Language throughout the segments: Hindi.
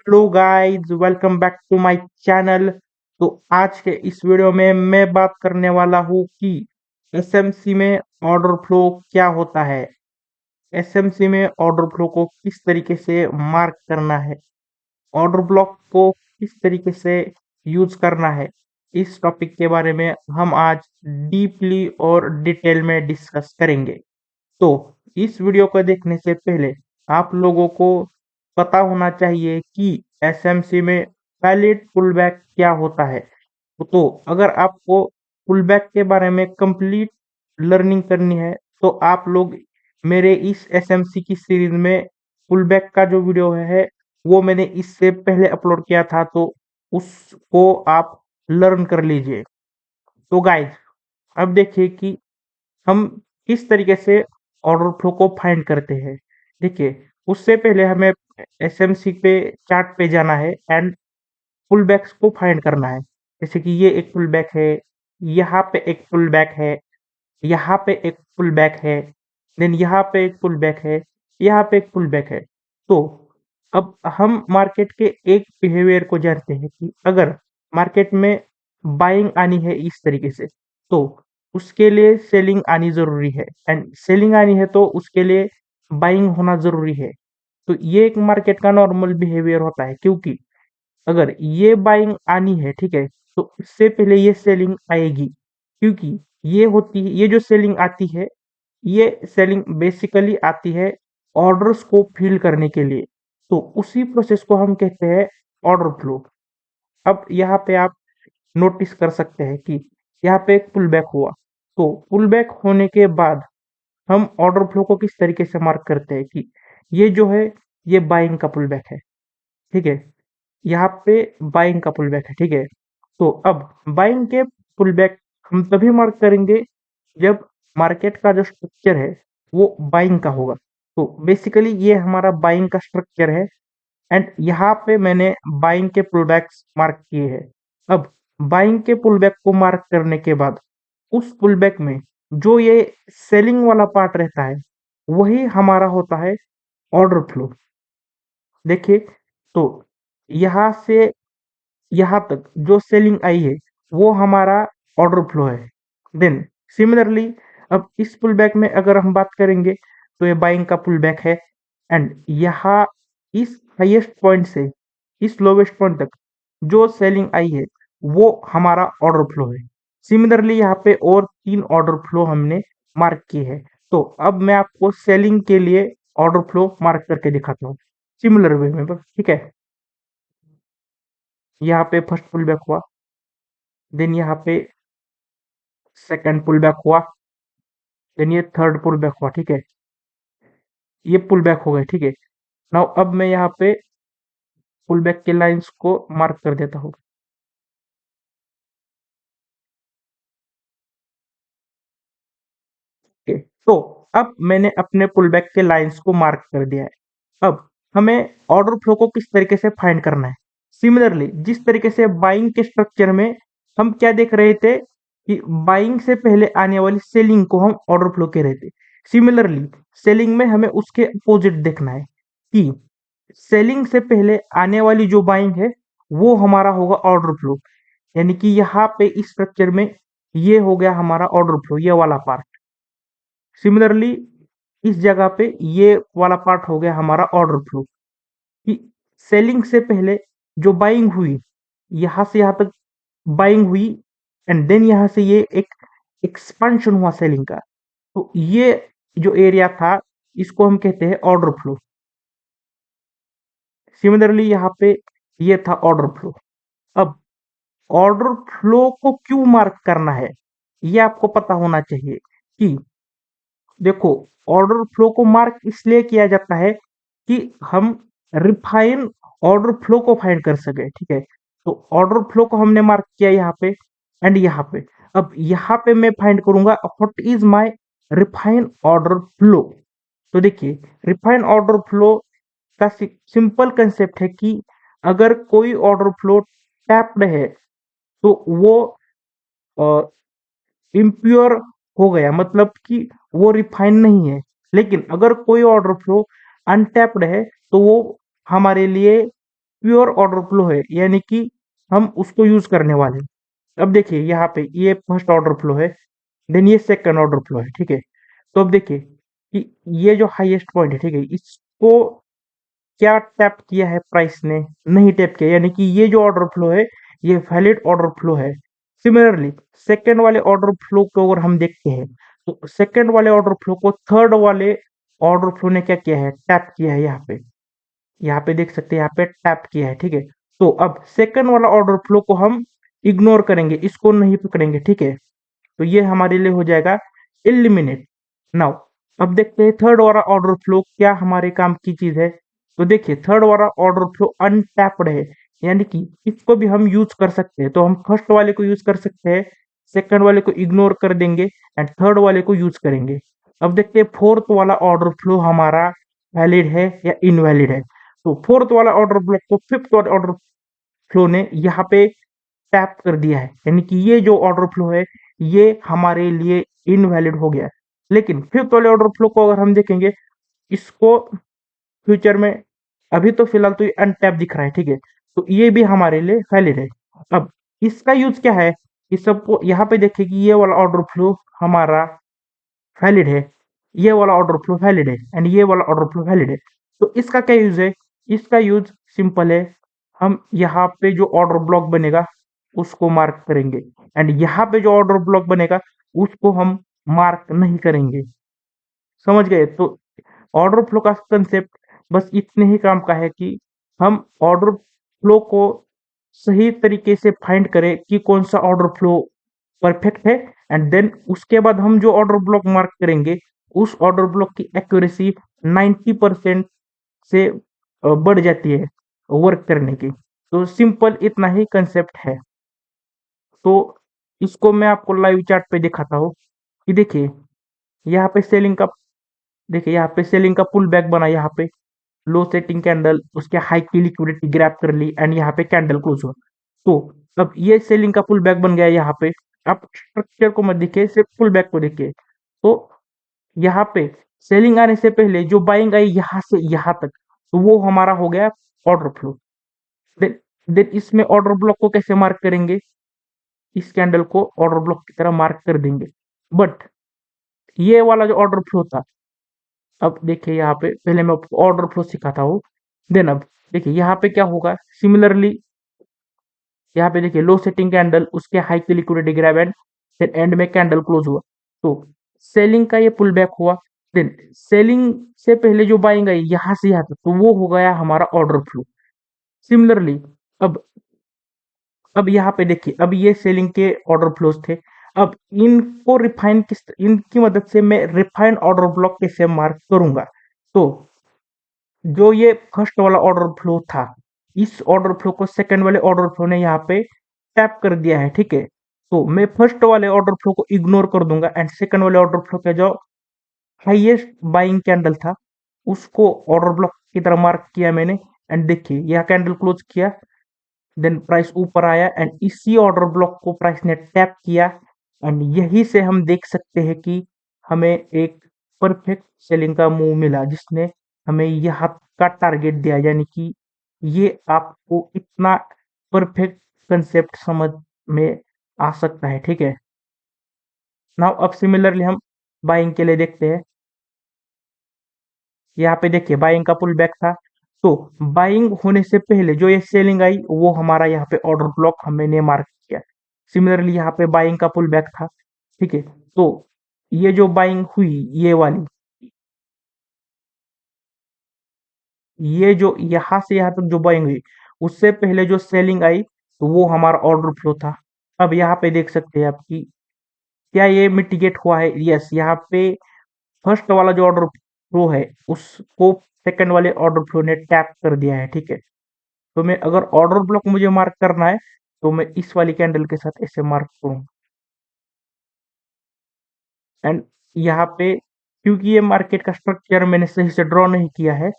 Hello guys, welcome back to my channel. तो आज के इस वीडियो में मैं बात करने वाला हूँ कि एसएमसी में ऑर्डर फ्लो क्या होता है। एसएमसी में ऑर्डर फ्लो को किस तरीके से मार्क करना है, ऑर्डर ब्लॉक को किस तरीके से यूज करना है, इस टॉपिक के बारे में हम आज डीपली और डिटेल में डिस्कस करेंगे। तो इस वीडियो को देखने से पहले आप लोगों को पता होना चाहिए कि एसएमसी में वैलिड पुलबैक क्या होता है। तो अगर आपको पुलबैक के बारे में कंप्लीट लर्निंग करनी है तो आप लोग मेरे इस एसएमसी की सीरीज में पुलबैक का जो वीडियो है वो मैंने इससे पहले अपलोड किया था, तो उसको आप लर्न कर लीजिए। तो गाइज, अब देखिए कि हम किस तरीके से ऑर्डर फ्लो को फाइंड करते हैं। देखिए, उससे पहले हमें एसएमसी पे चार्ट पे जाना है एंड पुल बैक्स को फाइंड करना है। जैसे कि ये एक पुल बैक है, यहाँ पे एक पुल बैक है, यहाँ पे एक पुल बैक है, देन यहाँ पे एक पुल बैक है, यहाँ पे एक पुल बैक है। तो अब हम मार्केट के एक बिहेवियर को जानते हैं कि अगर मार्केट में बाइंग आनी है इस तरीके से, तो उसके लिए सेलिंग आनी जरूरी है, एंड सेलिंग आनी है तो उसके लिए बाइंग होना जरूरी है। तो ये एक मार्केट का नॉर्मल बिहेवियर होता है, क्योंकि अगर ये बाइंग आनी है, ठीक है, तो इससे पहले ये सेलिंग आएगी। क्योंकि ये जो सेलिंग आती है, ये सेलिंग बेसिकली आती है ऑर्डर्स को फिल करने के लिए। तो उसी प्रोसेस को हम कहते हैं ऑर्डर फ्लो। अब यहाँ पे आप नोटिस कर सकते हैं कि यहाँ पे एक पुल बैक हुआ। तो पुल बैक होने के बाद हम ऑर्डर फ्लो को किस तरीके से मार्क करते हैं कि ये जो है, ये बाइंग का पुल बैक है, ठीक है। यहाँ पे बाइंग का पुल बैक है, ठीक है। तो अब बाइंग के पुल बैक हम तभी मार्क करेंगे जब मार्केट का जो स्ट्रक्चर है वो बाइंग का होगा। तो बेसिकली ये हमारा बाइंग का स्ट्रक्चर है, एंड यहाँ पे मैंने बाइंग के पुल बैक्स मार्क किए हैं। अब बाइंग के पुल बैक को मार्क करने के बाद उस पुल बैक में जो ये सेलिंग वाला पार्ट रहता है वही हमारा होता है ऑर्डर फ्लो। देखिए, तो यहाँ से यहाँ तक जो सेलिंग आई है वो हमारा ऑर्डर फ्लो है। देन सिमिलरली अब इस पुल बैक में अगर हम बात करेंगे तो ये बाइंग का पुल बैक है, एंड यहाँ इस हाईएस्ट पॉइंट से इस लोवेस्ट पॉइंट तक जो सेलिंग आई है वो हमारा ऑर्डर फ्लो है। सिमिलरली यहाँ पे और 3 ऑर्डर फ्लो हमने मार्क किए हैं। तो अब मैं आपको सेलिंग के लिए ऑर्डर फ्लो मार्क करके दिखाता हूँ सिमिलर वे में बस, ठीक है। यहाँ पे फर्स्ट पुल बैक हुआ, देन यहाँ पे सेकंड पुल बैक हुआ, देन ये थर्ड पुल बैक हुआ, ठीक है। ये पुल बैक हो गए, ठीक है। नाउ अब मैं यहाँ पे पुल बैक के लाइंस को मार्क कर देता हूँ। ओके, तो अब मैंने अपने पुल बैक के लाइंस को मार्क कर दिया है। अब हमें ऑर्डर फ्लो को किस तरीके से फाइंड करना है। सिमिलरली जिस तरीके से बाइंग के स्ट्रक्चर में हम क्या देख रहे थे कि बाइंग से पहले आने वाली सेलिंग को हम ऑर्डर फ्लो कह रहे थे। सिमिलरली सेलिंग में हमें उसके अपोजिट देखना है कि सेलिंग से पहले आने वाली जो बाइंग है वो हमारा होगा ऑर्डर फ्लो। यानी कि यहाँ पे इस स्ट्रक्चर में ये हो गया हमारा ऑर्डर फ्लो, ये वाला पार्ट। सिमिलरली इस जगह पे ये वाला पार्ट हो गया हमारा ऑर्डर फ्लो कि सेलिंग से पहले जो बाइंग हुई, यहाँ से यहाँ तक बाइंग हुई, एंड देन यहाँ से ये एक एक्सपेंशन हुआ सेलिंग का। तो ये जो एरिया था इसको हम कहते हैं ऑर्डर फ्लो। सिमिलरली यहाँ पे ये था ऑर्डर फ्लो। अब ऑर्डर फ्लो को क्यों मार्क करना है ये आपको पता होना चाहिए कि देखो, ऑर्डर फ्लो को मार्क इसलिए किया जाता है कि हम रिफाइन ऑर्डर फ्लो को फाइंड कर सके, ठीक है। तो ऑर्डर फ्लो को हमने मार्क किया यहाँ पे एंड यहाँ पे। अब यहाँ पे मैं फाइंड करूंगा what is my refine order flow. तो देखिए, रिफाइन ऑर्डर फ्लो का सिंपल कंसेप्ट है कि अगर कोई ऑर्डर फ्लो टैप्ड है तो वो इम्प्योर हो गया, मतलब कि वो रिफाइन नहीं है। लेकिन अगर कोई ऑर्डर फ्लो अनटैप्ड है तो वो हमारे लिए प्योर ऑर्डर फ्लो है, यानी कि हम उसको यूज करने वाले हैं। अब देखिए यहाँ पे ये फर्स्ट ऑर्डर फ्लो है, देन ये सेकंड ऑर्डर फ्लो है, ठीक है। तो अब देखिए कि ये जो हाईएस्ट पॉइंट है, ठीक है, इसको क्या टैप किया है प्राइस ने? नहीं टैप किया, यानी कि ये जो ऑर्डर फ्लो है ये वैलिड ऑर्डर फ्लो है। सिमिलरली सेकंड वाले ऑर्डर फ्लो को अगर हम देखते हैं, तो सेकंड वाले ऑर्डर फ्लो को थर्ड वाले ऑर्डर फ्लो ने क्या किया है? टैप किया है। यहाँ पे देख सकते हैं, यहाँ पे टैप किया है, ठीक है। तो अब सेकंड वाला ऑर्डर फ्लो को हम इग्नोर करेंगे, इसको नहीं पकड़ेंगे, ठीक है। तो ये हमारे लिए हो जाएगा एलिमिनेट। नाउ अब देखते हैं थर्ड वाला ऑर्डर फ्लो क्या हमारे काम की चीज है। तो देखिए थर्ड वाला ऑर्डर फ्लो अनटैप्ड है, यानी कि इसको भी हम यूज कर सकते हैं। तो हम फर्स्ट वाले को यूज कर सकते हैं, सेकंड वाले को इग्नोर कर देंगे एंड थर्ड वाले को यूज करेंगे। अब देखते हैं फोर्थ वाला ऑर्डर फ्लो हमारा वैलिड है या इनवैलिड है। तो फोर्थ वाला ऑर्डर ब्लॉक को फिफ्थ वाला ऑर्डर फ्लो ने यहाँ पे टैप कर दिया है, यानी कि ये जो ऑर्डर फ्लो है ये हमारे लिए इनवैलिड हो गया है। लेकिन फिफ्थ वाले ऑर्डर फ्लो को अगर हम देखेंगे, इसको फ्यूचर में, अभी तो फिलहाल तो ये अनटैप दिख रहा है, ठीक है। तो ये भी हमारे लिए वैलिड है। अब इसका यूज क्या है कि सबको यहाँ पे देखिए कि ये वाला ऑर्डर फ्लो हमारा वैलिड है, ये वाला ऑर्डर फ्लो वैलिड है एंड ये वाला ऑर्डर फ्लो वैलिड है। तो इसका क्या यूज है? इसका यूज सिंपल है, हम यहाँ पे जो ऑर्डर ब्लॉक बनेगा उसको मार्क करेंगे एंड यहाँ पे जो ऑर्डर ब्लॉक बनेगा उसको हम मार्क नहीं करेंगे। समझ गए? तो ऑर्डर फ्लो का कंसेप्ट बस इतने ही काम का है कि हम ऑर्डर फ्लो को सही तरीके से फाइंड करें कि कौन सा ऑर्डर फ्लो परफेक्ट है एंड देन उसके बाद हम जो ऑर्डर ब्लॉक मार्क करेंगे उस ऑर्डर ब्लॉक की एक्यूरेसी 90% से बढ़ जाती है वर्क करने की। तो सिंपल इतना ही कंसेप्ट है। तो इसको मैं आपको लाइव चार्ट पे दिखाता हूँ कि देखिए यहाँ पे सेलिंग का, देखिए यहाँ पे सेलिंग का पुल बैक बना, यहाँ पे लो सेटिंग कैंडल, उसके हाई की लिक्विडिटी ग्रैब कर ली एंड यहाँ पे कैंडल क्लोज हुआ। तो अब ये सेलिंग का पुल बैक बन गया यहाँ पे। आप स्ट्रक्चर को मत देखिए, सिर्फ पुल बैक को देखिए। तो यहाँ पे सेलिंग आने से पहले जो बाइंग आई यहाँ से यहाँ तक, तो वो हमारा हो गया ऑर्डर फ्लो। देन देन इसमें ऑर्डर ब्लॉक को कैसे मार्क करेंगे? इस कैंडल को ऑर्डर ब्लॉक की तरह मार्क कर देंगे। बट ये वाला जो ऑर्डर फ्लो था, अब देखिए यहाँ पे पहले मैं आपको ऑर्डर फ्लो सिखाता हूँ। देन अब देखिए यहाँ पे क्या होगा, सिमिलरली यहाँ पे देखिए लो सेटिंग कैंडल, उसके हाई की liquidity grab and then end में कैंडल क्लोज हुआ। तो सेलिंग का ये पुल बैक हुआ। देन सेलिंग से पहले जो बाइंग आई यहाँ से यहाँ तक, तो वो हो गया हमारा ऑर्डर फ्लो। सिमिलरली अब अब यहाँ पे देखिए, अब ये सेलिंग के ऑर्डर फ्लोज थे। अब इनको रिफाइन किस, इनकी मदद से मैं रिफाइन ऑर्डर ब्लॉक कैसे मार्क करूंगा? तो जो ये फर्स्ट वाला ऑर्डर फ्लो था, इस ऑर्डर फ्लो को सेकंड वाले ऑर्डर फ्लो ने यहाँ पे टैप कर दिया है, ठीक है। तो मैं फर्स्ट वाले ऑर्डर फ्लो को इग्नोर कर दूंगा एंड सेकंड वाले ऑर्डर फ्लो का जो हाईएस्ट बाइंग कैंडल था उसको ऑर्डर ब्लॉक की तरह मार्क किया मैंने। एंड देखिए यह कैंडल क्लोज किया, देन प्राइस ऊपर आया एंड इसी ऑर्डर ब्लॉक को प्राइस ने टैप किया एंड यही से हम देख सकते हैं कि हमें एक परफेक्ट सेलिंग का मूव मिला, जिसने हमें यहाँ का टारगेट दिया। यानी कि ये आपको इतना परफेक्ट कंसेप्ट समझ में आ सकता है, ठीक है। नाउ अब सिमिलरली हम बाइंग के लिए देखते हैं। यहाँ पे देखिए बाइंग का पुल बैक था। तो बाइंग होने से पहले जो ये सेलिंग आई वो हमारा यहाँ पे ऑर्डर ब्लॉक हमने मार्क किया। सिमिलरली यहाँ पे बाइंग का पुल बैक था, ठीक है। तो ये जो बाइंग हुई, ये वाली, ये जो यहाँ से यहाँ तक जो बाइंग हुई, उससे पहले जो सेलिंग आई तो वो हमारा ऑर्डर फ्लो था। अब यहाँ पे देख सकते हैं आपकी क्या ये मिटिगेट हुआ है? यस, यहाँ पे फर्स्ट वाला जो ऑर्डर फ्लो है उसको सेकंड वाले ऑर्डर फ्लो ने टैप कर दिया है, ठीक है। तो मैं अगर ऑर्डर ब्लॉक मुझे मार्क करना है तो मैं इस वाली कैंडल के साथ ऐसे मार्क करूँ एंड यहाँ पे, क्योंकि ये मार्केट का स्ट्रक्चर मैंने सही से ड्रॉ नहीं किया है,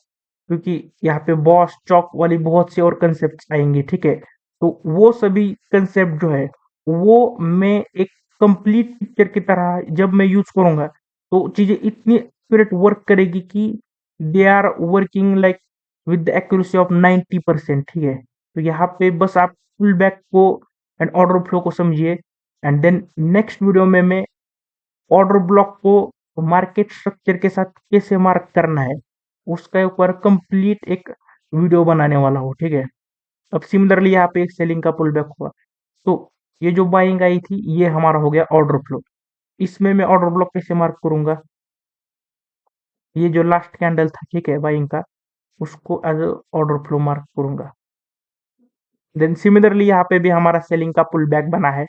क्योंकि यहाँ पे बॉस चौक वाली बहुत सी और कंसेप्ट आएंगे, ठीक है। तो वो सभी कंसेप्ट जो है वो मैं एक कंप्लीट पिक्चर की तरह जब मैं यूज करूंगा तो चीजें इतनी एक्यूरेट वर्क करेगी कि they are working like with the accuracy of 90%, ठीक है। तो यहाँ पे बस आप पुल बैक को एंड ऑर्डर फ्लो को समझिए, एंड देन नेक्स्ट वीडियो में मैं ऑर्डर ब्लॉक को मार्केट स्ट्रक्चर के साथ कैसे मार्क करना है उसका ऊपर कंप्लीट एक वीडियो बनाने वाला हूँ, ठीक है। अब सिमिलरली यहाँ पे एक सेलिंग का पुल बैक हुआ, तो ये जो बाइंग आई थी ये हमारा हो गया ऑर्डर फ्लो। इसमें मैं ऑर्डर ब्लॉक कैसे मार्क करूंगा, ये जो लास्ट कैंडल था, ठीक है, बाइंग का, उसको एज ऑर्डर फ्लो मार्क करूंगा। देन सिमिलरली यहाँ पे भी हमारा सेलिंग का पुल बैक बना है,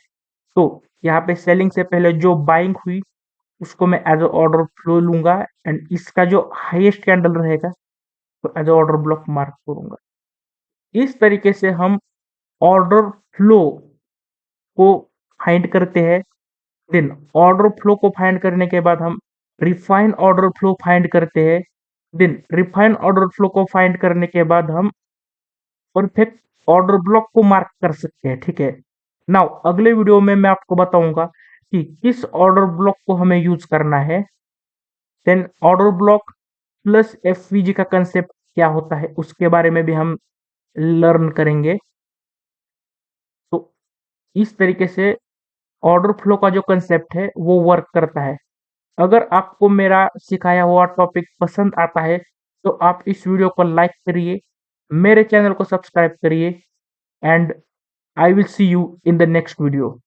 तो यहाँ पे सेलिंग से पहले जो बाइंग हुई उसको मैं एज ऑर्डर फ्लो लूंगा, एंड इसका जो हाईएस्ट कैंडल रहेगा तो एज ऑर्डर ब्लॉक मार्क करूंगा। इस तरीके से हम ऑर्डर फ्लो को फाइंड करते हैं। देन ऑर्डर फ्लो को फाइंड करने के बाद हम रिफाइन ऑर्डर फ्लो फाइंड करते हैं। देन रिफाइन ऑर्डर फ्लो को फाइंड करने के बाद हम परफेक्ट ऑर्डर ब्लॉक को मार्क कर सकते हैं, ठीक है। नाउ अगले वीडियो में मैं आपको बताऊंगा कि किस ऑर्डर ब्लॉक को हमें यूज करना है। Then order block plus FVG का कंसेप्ट क्या होता है उसके बारे में भी हम लर्न करेंगे। तो इस तरीके से ऑर्डर फ्लो का जो कंसेप्ट है वो वर्क करता है। अगर आपको मेरा सिखाया हुआ टॉपिक पसंद आता है तो आप इस वीडियो को लाइक करिए, मेरे चैनल को सब्सक्राइब करिए, and I will see you in the next video.